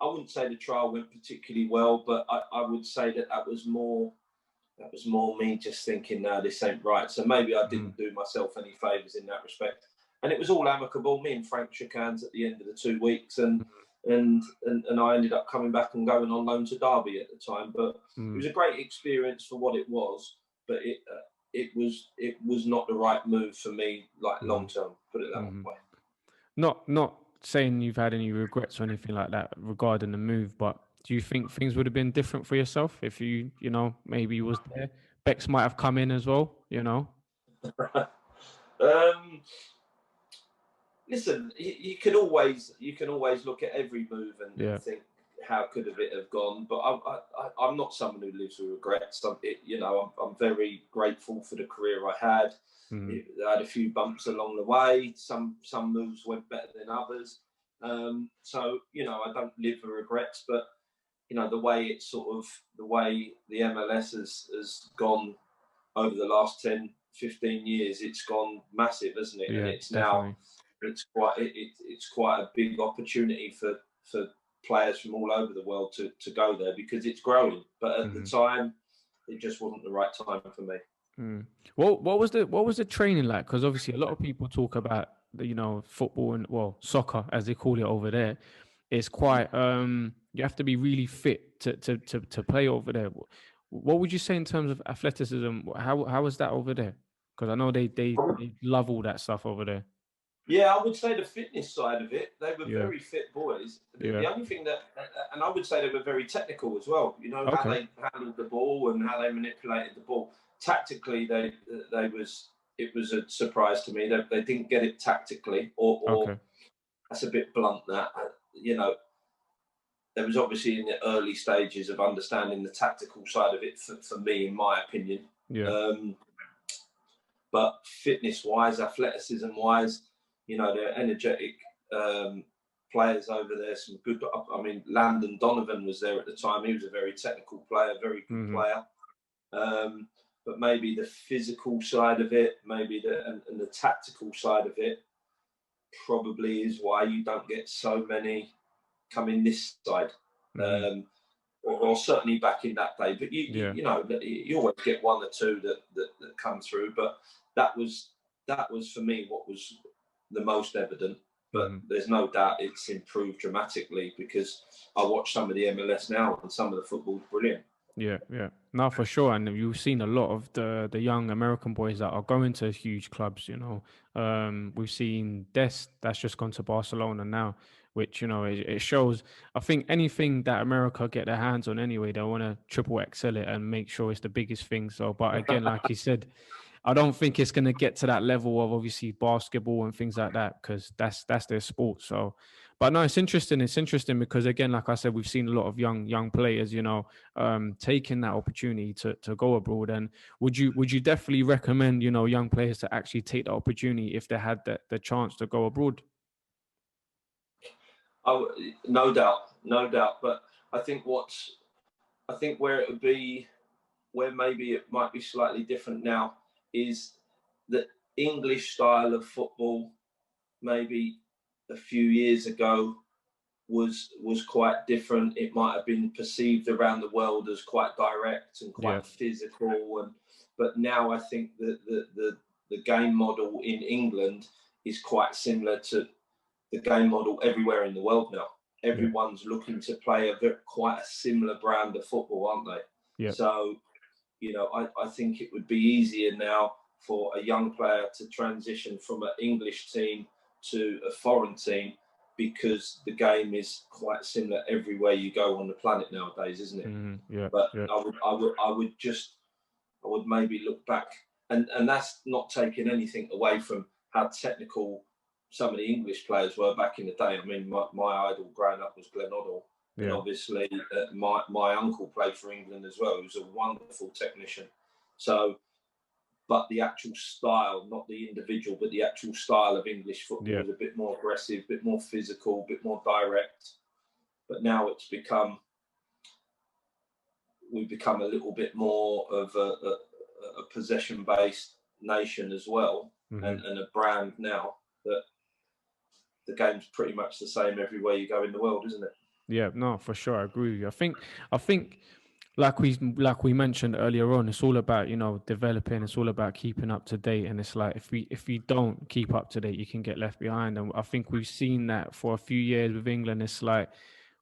wouldn't say the trial went particularly well, but I would say that was more me just thinking, no, this ain't right. So maybe I didn't do myself any favours in that respect. And it was all amicable. Me and Frank shook hands at the end of the 2 weeks, and I ended up coming back and going on loan to Derby at the time. But it was a great experience for what it was. But it was not the right move for me, like long term. Put it that way. Not saying you've had any regrets or anything like that regarding the move, but do you think things would have been different for yourself if you maybe you was there? Bex might have come in as well, Listen, you can always look at every move and think, how could it have gone? But I'm not someone who lives with regrets. I'm very grateful for the career I had. I had a few bumps along the way. Some moves went better than others. So I don't live with regrets. But the way the MLS has gone over the last 10, 15 years, it's gone massive, hasn't it? Yeah, and it's definitely. now it's quite a big opportunity for players from all over the world to go there because it's growing. But at the time, it just wasn't the right time for me. What was the training like? Because obviously a lot of people talk about football and soccer as they call it over there. It's quite you have to be really fit to play over there. What would you say in terms of athleticism? How is that over there? Because I know they love all that stuff over there. Yeah, I would say the fitness side of it, they were very fit boys. The only thing and I would say they were very technical as well. How they handled the ball and how they manipulated the ball. Tactically, it was a surprise to me. They didn't get it tactically, or that's a bit blunt. That there was obviously in the early stages of understanding the tactical side of it for me, in my opinion. Yeah. But fitness-wise, athleticism-wise, they're energetic players over there. Some good. I mean, Landon Donovan was there at the time. He was a very technical player, very good player. But maybe the physical side of it, and the tactical side of it, probably is why you don't get so many coming this side, or certainly back in that day. But you always get one or two that come through. But that was for me what was the most evident. But there's no doubt it's improved dramatically because I watch some of the MLS now and some of the football's brilliant. Yeah. No, for sure. And you've seen a lot of the young American boys that are going to huge clubs, We've seen that's just gone to Barcelona now, which, it shows. I think anything that America get their hands on anyway, they want to triple excel it and make sure it's the biggest thing. So, but again, like you said, I don't think it's going to get to that level of obviously basketball and things like that because that's their sport. So, But no, it's interesting. It's interesting because again, like I said, we've seen a lot of young players, taking that opportunity to go abroad. And would you definitely recommend, young players to actually take the opportunity if they had the chance to go abroad? No doubt, no doubt. But I think where it would be, where maybe it might be slightly different now, is the English style of football. Maybe a few years ago was quite different. It might have been perceived around the world as quite direct and quite physical, but now I think that the game model in England is quite similar to the game model everywhere in the world now. Everyone's looking to play quite a similar brand of football, aren't they? Yeah. So, I think it would be easier now for a young player to transition from an English team to a foreign team, because the game is quite similar everywhere you go on the planet nowadays, isn't it? Yeah. But I would maybe look back, and that's not taking anything away from how technical some of the English players were back in the day. I mean, my idol growing up was Glenn Hoddle. And obviously my uncle played for England as well. He was a wonderful technician. So, but the actual style, not the individual, but the actual style of English football was a bit more aggressive, a bit more physical, a bit more direct. But now we've become a little bit more of a possession-based nation as well, and a brand now that the game's pretty much the same everywhere you go in the world, isn't it? Yeah, no, for sure. I agree with you. I think like we mentioned earlier on, it's all about, developing, it's all about keeping up to date. And it's like if we don't keep up to date, you can get left behind. And I think we've seen that for a few years with England. It's like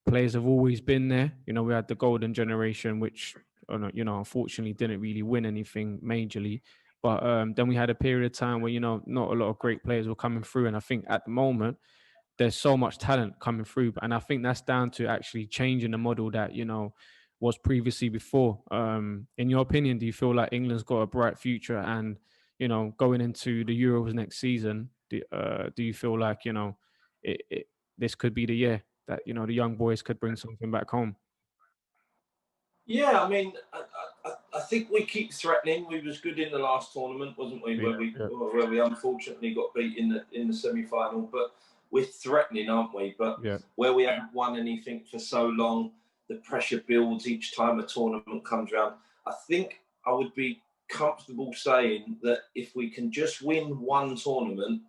players have always been there. We had the golden generation, which unfortunately didn't really win anything majorly. But then we had a period of time where, not a lot of great players were coming through. And I think at the moment, there's so much talent coming through. And I think that's down to actually changing the model that, was previously before. In your opinion, do you feel like England's got a bright future? And, going into the Euros next season, do you feel like, this could be the year that, the young boys could bring something back home? Yeah, I mean, I think we keep threatening. We was good in the last tournament, wasn't we? Where we unfortunately got beat in the semi-final. But we're threatening, aren't we? But where we haven't won anything for so long, the pressure builds each time a tournament comes around. I think I would be comfortable saying that if we can just win one tournament,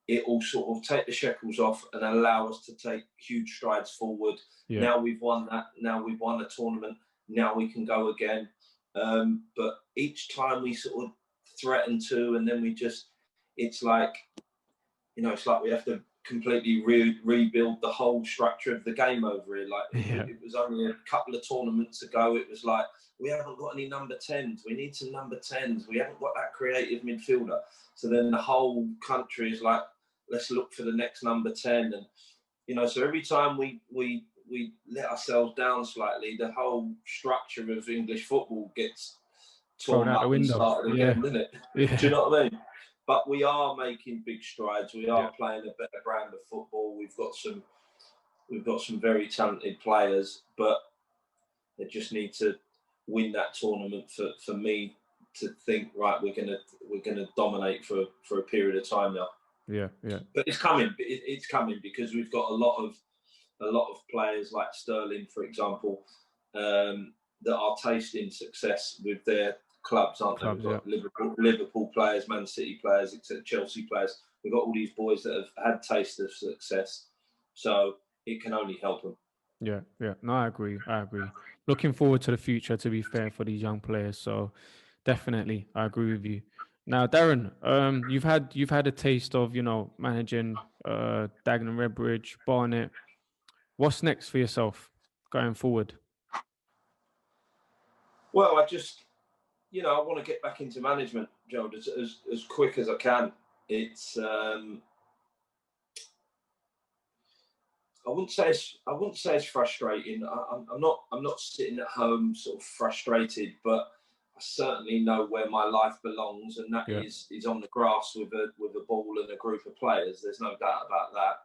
it will sort of take the shackles off and allow us to take huge strides forward. Yeah. Now we've won that. Now we've won a tournament. Now we can go again. But each time we sort of threaten to, and then it's like we have to completely rebuild the whole structure of the game over here. It was only a couple of tournaments ago. It was like, we haven't got any number 10s. We need some number 10s. We haven't got that creative midfielder. So then the whole country is like, let's look for the next number 10. And, so every time we let ourselves down slightly, the whole structure of English football gets torn up and started again, doesn't it? Yeah. Do you know what I mean? But we are making big strides. We are playing a better brand of football. We've got some very talented players, but they just need to win that tournament for me to think, right, we're gonna dominate for a period of time now. Yeah. But it's coming. It's coming because we've got a lot of players like Sterling, for example, that are tasting success with their clubs, aren't they? We've got Liverpool players, Man City players, etc., Chelsea players. We've got all these boys that have had taste of success, so it can only help them. Yeah. No, I agree. Looking forward to the future, to be fair, for these young players. So definitely, I agree with you. Now, Darren, you've had a taste of managing Dagenham, Redbridge, Barnet. What's next for yourself going forward? Well, I want to get back into management, Gerald, as quick as I can. It's I wouldn't say it's frustrating. I'm not sitting at home sort of frustrated, but I certainly know where my life belongs, and that is on the grass with a ball and a group of players. There's no doubt about that.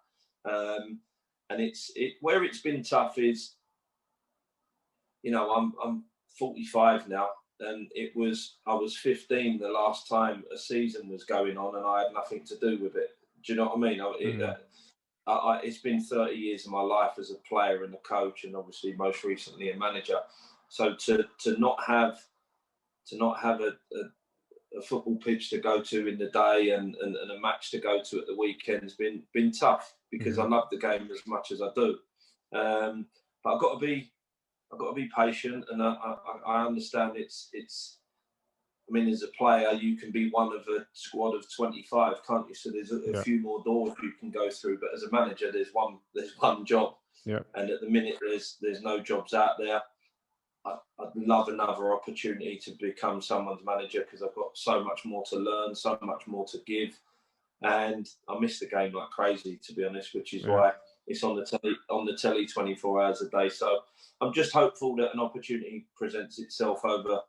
And where it's been tough is, I'm 45 now, and I was 15 the last time a season was going on, and I had nothing to do with it. Do you know what I mean? It's been 30 years of my life as a player and a coach, and obviously most recently a manager. So to not have a football pitch to go to in the day and a match to go to at the weekend has been tough, because I love the game as much as I do. But I've got to be patient, and I understand it's. I mean, as a player, you can be one of a squad of 25, can't you? So there's a few more doors you can go through. But as a manager, there's one job. Yeah. And at the minute, there's no jobs out there. I'd love another opportunity to become someone's manager, because I've got so much more to learn, so much more to give, and I miss the game like crazy, to be honest. Which is why it's on the telly 24 hours a day. So I'm just hopeful that an opportunity presents itself over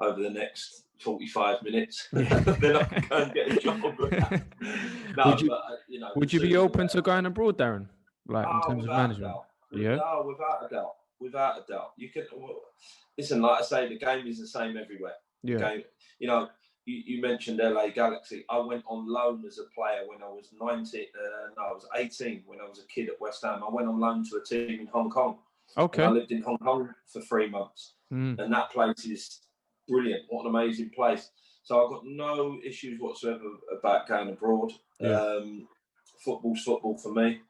the next 45 minutes. Then I can go and get a job. Would you be open to going abroad, Darren? Like in terms of management? No, without a doubt. Without a doubt. You can listen, like I say, the game is the same everywhere. Yeah. The game, you mentioned LA Galaxy. I went on loan as a player when I was 19. I was 18 when I was a kid at West Ham. I went on loan to a team in Hong Kong. Okay. And I lived in Hong Kong for 3 months. And that place is brilliant. What an amazing place. So I've got no issues whatsoever about going abroad. Yeah. Football's football for me.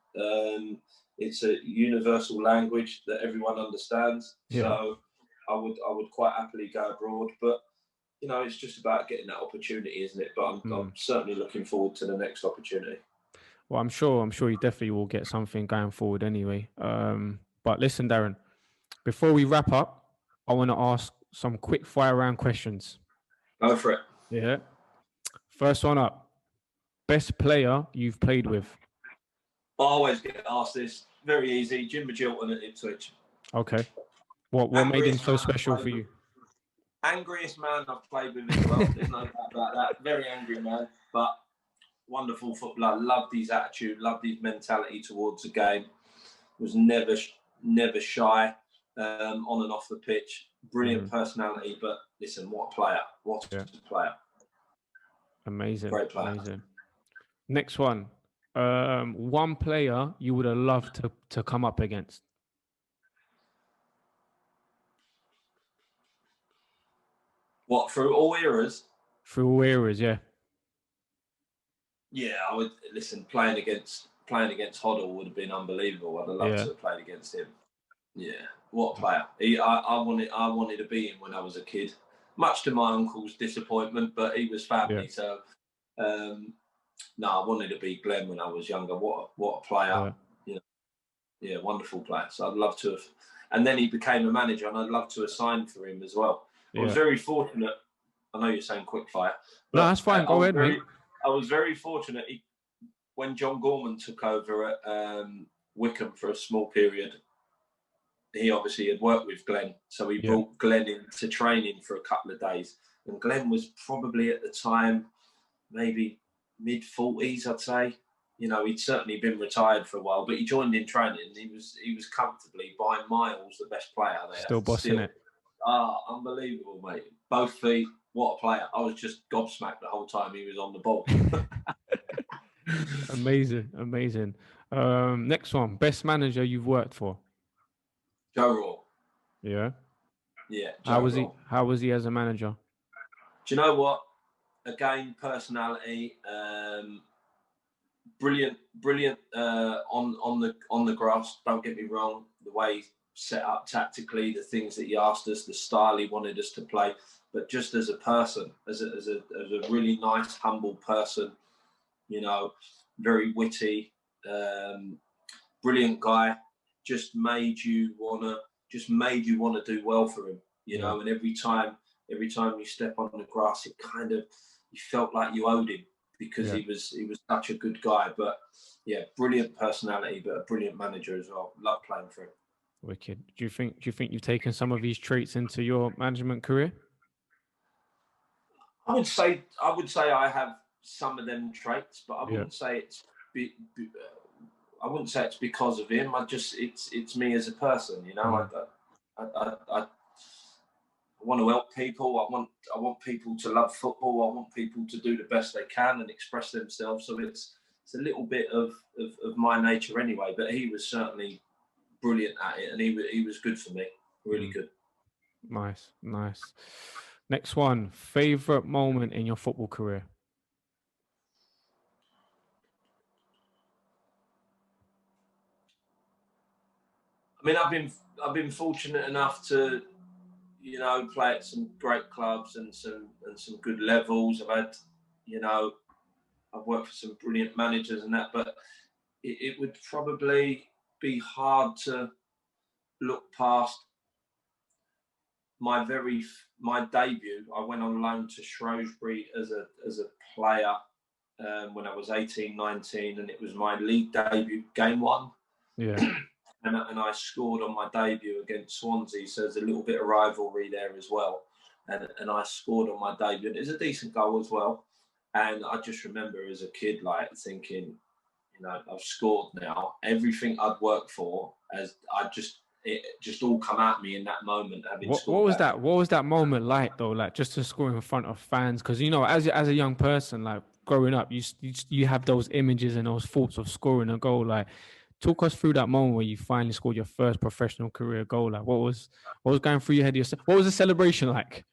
It's a universal language that everyone understands. Yeah. So I would quite happily go abroad, but it's just about getting that opportunity, isn't it? But I'm certainly looking forward to the next opportunity. Well, I'm sure you definitely will get something going forward anyway. But listen, Darren, before we wrap up, I want to ask some quick fire round questions. Go for it. Yeah. First one up. Best player you've played with? I always get asked this. Very easy. Jim Magilton at Ipswich. Okay. What made him so special for you? Angriest man I've played with as well. There's no doubt about that. Very angry man, but wonderful footballer. Loved his attitude. Loved his mentality towards the game. Was never shy on and off the pitch. Brilliant personality. But listen, what a player! What a player! Amazing. Great player. Amazing. Next one. One player you would have loved to come up against? What, through all eras? Through all eras, yeah. Yeah, I would listen. Playing against Hoddle would have been unbelievable. I'd have loved to have played against him. Yeah, what a player! I wanted to be him when I was a kid, much to my uncle's disappointment, but he was family. Yeah. So, I wanted to be Glenn when I was younger. What a player! Yeah. Wonderful player. So I'd love to have. And then he became a manager, and I'd love to have signed for him as well. I was very fortunate. I know you're saying quick fire. No, that's fine. Go ahead, mate. I was very fortunate when John Gorman took over at Wickham for a small period. He obviously had worked with Glenn, so he brought Glenn into training for a couple of days. And Glenn was probably at the time maybe mid-40s, I'd say. He'd certainly been retired for a while, but he joined in training. He was comfortably by miles the best player there. Still bossing it. Unbelievable, mate. Both feet. What a player. I was just gobsmacked the whole time he was on the ball. Amazing. Next one. Best manager you've worked for? Joe Raw. Yeah? Yeah. How was he as a manager? Do you know what? Again, personality. Brilliant on the grass. Don't get me wrong. The way he set up tactically, the things that he asked us, the style he wanted us to play, but just as a person, as a really nice, humble person, very witty, brilliant guy. Just made you wanna do well for him, And every time you step on the grass, you felt like you owed him, because he was such a good guy. But brilliant personality, but a brilliant manager as well. Love playing for him. Wicked. Do you think you've taken some of these traits into your management career? I would say I have some of them traits, but I wouldn't say it's I wouldn't say it's because of him. It's me as a person, you know. I want to help people. I want people to love football. I want people to do the best they can and express themselves. So it's a little bit of my nature anyway. But he was certainly brilliant at it, and he was good for me. Really good. Nice. Next one. Favorite moment in your football career? I mean, I've been fortunate enough to, you know, play at some great clubs and some good levels. I've worked for some brilliant managers and that, but it would probably be hard to look past my debut. I went on loan to Shrewsbury as a player when I was 18, 19, and it was my league debut, game one. Yeah. And I scored on my debut against Swansea, so there's a little bit of rivalry there as well. And I scored on my debut. It was a decent goal as well. And I just remember as a kid, like thinking, you know, I've scored now. Everything I'd worked for, it just all come at me in that moment. What was that moment like though? Like just to score in front of fans, because you know, as a young person, like growing up, you have those images and those thoughts of scoring a goal. Like, talk us through that moment where you finally scored your first professional career goal. Like, what was going through your head? What was the celebration like?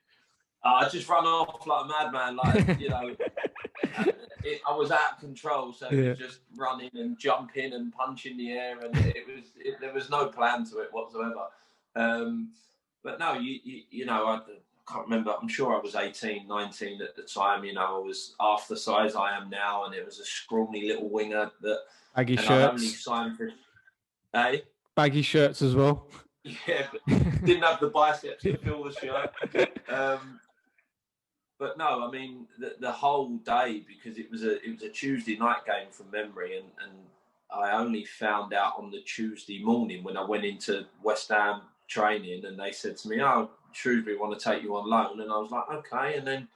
I just ran off like a madman, like, you know. I was out of control, so it was just running and jumping and punching the air, and there was no plan to it whatsoever. But no, you know, I can't remember. I'm sure I was 18, 19 at the time. You know, I was half the size I am now, and it was a scrawny little winger that. Baggy and shirts. I'd only signed for. Hey. Baggy shirts as well. Yeah, but didn't have the biceps to fill the shirt. But no, I mean the whole day, because it was a Tuesday night game from memory, and I only found out on the Tuesday morning when I went into West Ham training, and they said to me, "Oh, Shrewsbury want to take you on loan," and I was like, "Okay," and then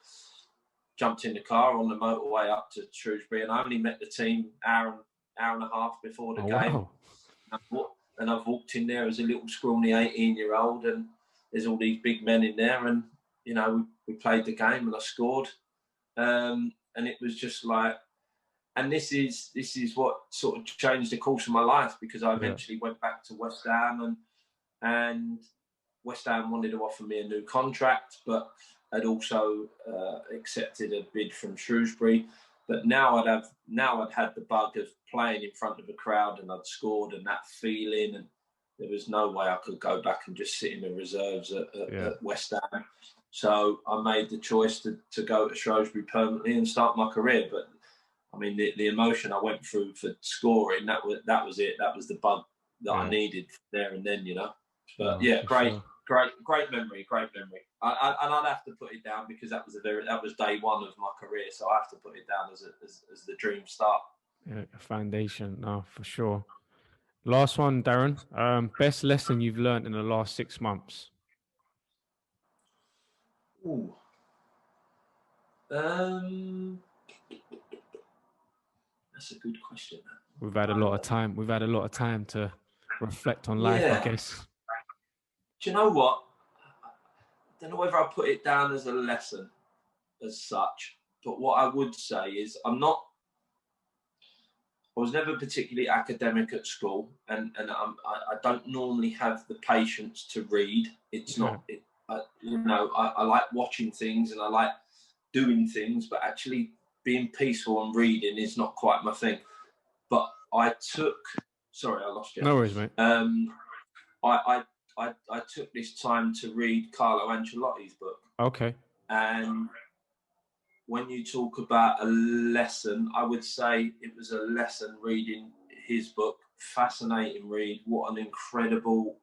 jumped in the car on the motorway up to Shrewsbury, and I only met the team hour and a half before the game. Wow. And I've walked in there as a little scrawny 18-year-old, and there's all these big men in there, and you know, we played the game and I scored, and it was just like, and this is what sort of changed the course of my life, because I eventually went back to West Ham, and West Ham wanted to offer me a new contract, but had also accepted a bid from Shrewsbury. But now I'd had the bug of playing in front of a crowd, and I'd scored, and that feeling, and there was no way I could go back and just sit in the reserves at West Ham. So I made the choice to go to Shrewsbury permanently and start my career. But I mean, the emotion I went through for scoring, that was it. That was the bug that I needed there and then, you know. But great memory. I'd have to put it down because that was day one of my career. So I have to put it down as the dream start. Yeah, a foundation, no, for sure. Last one, Darren. Best lesson you've learned in the last 6 months? Ooh. That's a good question. We've had a lot of time. We've had a lot of time to reflect on life, I guess. Do you know what? I don't know whether I put it down as a lesson as such, but what I would say is I was never particularly academic at school, and I don't normally have the patience to read. It's not, you know, I like watching things and I like doing things, but actually being peaceful and reading is not quite my thing. But I lost you. No worries, mate. I took this time to read Carlo Ancelotti's book. Okay. And when you talk about a lesson, I would say it was a lesson reading his book. Fascinating read. What an incredible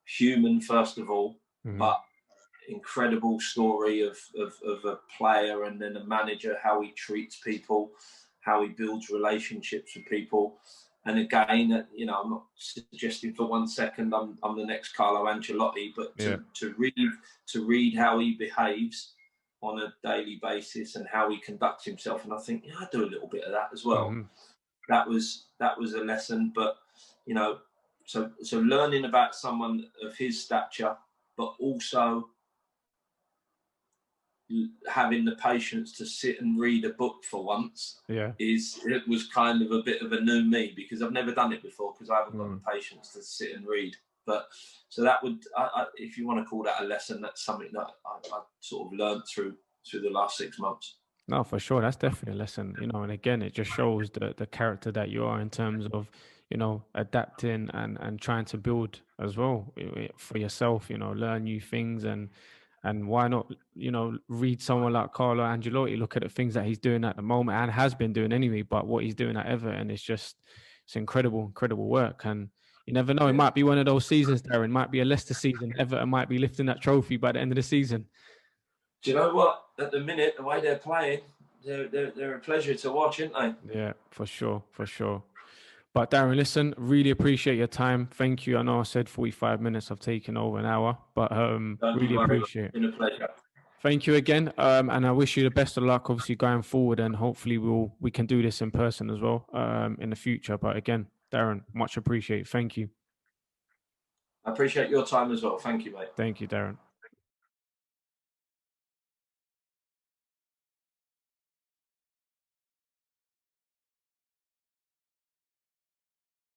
human, first of all, but incredible story of a player and then a manager, how he treats people, how he builds relationships with people. And again, you know, I'm not suggesting for 1 second I'm the next Carlo Ancelotti, but to read how he behaves on a daily basis and how he conducts himself, and I think, I do a little bit of that as well. that was a lesson. But you know, so learning about someone of his stature, but also having the patience to sit and read a book for once, it was kind of a bit of a new me, because I've never done it before, because I haven't got the patience to sit and read. But so that would, if you want to call that a lesson, that's something that I sort of learned through the last 6 months. No, for sure. That's definitely a lesson, you know, and again, it just shows the character that you are in terms of, you know, adapting and trying to build as well for yourself, you know, learn new things and why not, you know, read someone like Carlo Ancelotti, look at the things that he's doing at the moment and has been doing anyway, but what he's doing at Everton is just, it's incredible work. And you never know, it might be one of those seasons, Darren, might be a Leicester season. Everton might be lifting that trophy by the end of the season. Do you know what? At the minute, the way they're playing, they're a pleasure to watch, aren't they? Yeah, for sure. But Darren, listen, really appreciate your time. Thank you. I know I said 45 minutes. I've taken over an hour, but really appreciate it. It's been a pleasure. Thank you again, and I wish you the best of luck, obviously going forward, and hopefully we can do this in person as well in the future. But again, Darren, much appreciated. Thank you. I appreciate your time as well. Thank you, mate. Thank you, Darren.